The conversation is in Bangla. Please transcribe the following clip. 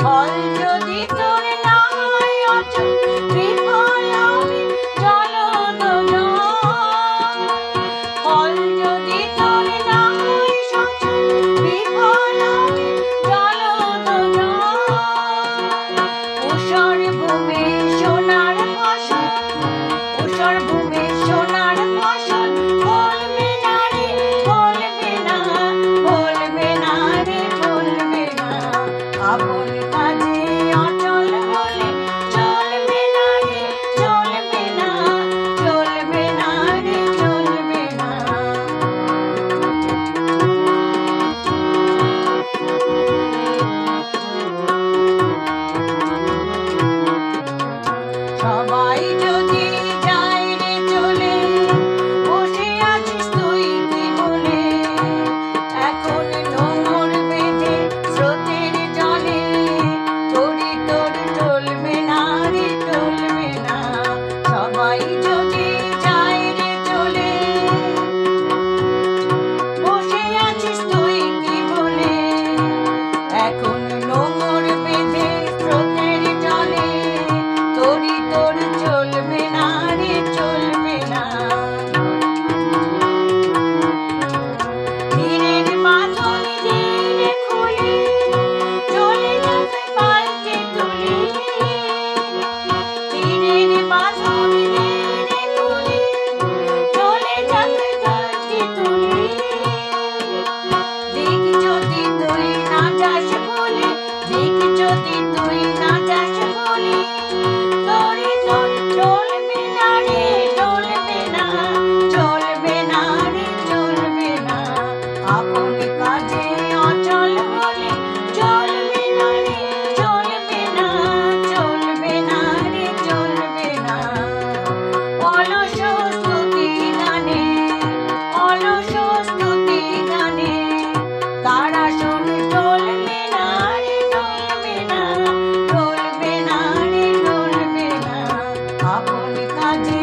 ফল যদি তোর না হয় অচল, বিফল আমি জলদজন। ফল যদি তোর না হয় সচল, বিফল আমি জলদজন। ঊষর ভূমে সোনার ফসল, ঊষর ভূমে সোনার ফসল, ফলবে না রে, ফলবে না, ফলবে না রে, ফলবে না। আপন কাজে অচল হলে চলবে না রে, চলবে না, চলবে না রে, চলবে না। সবাই যদি যায় রে চলে, বসে আছিস তুই কি বলে? এখন নোঙর বেঁধে স্রোতের জলে, তরি তোর চলবে না রে, চলবে না। সবাই যদি যায় রে চলে, বসে আছিস তুই কি বলে? এখন নোঙর বেঁধে স্রোতের জলে, তরি তোর চলবে না রে, চলবে না। ধীরের বাঁধন ধীরে খুলে, চলে যাবে পাল্টে তুলে। ধীরের বাঁধন ধীরে খুলে, চলে যাবে পাল্টে তুলে। দিক যদি তুই না যাস বলে, দিক যদি তুই না যাস বলে, তরি তোর চলবে না রে, চলবে না, চলবে না রে, চলবে না। আপন কাজে অচল হলে চলবে না রে, চলবে না, চলবে না রে, চলবে না। অলস স্তুতি গানে, অলস স্তুতি গানে, তারা শোন চলবে না রে, চলবে না, চলবে না রে, চলবে না। আপন কাজে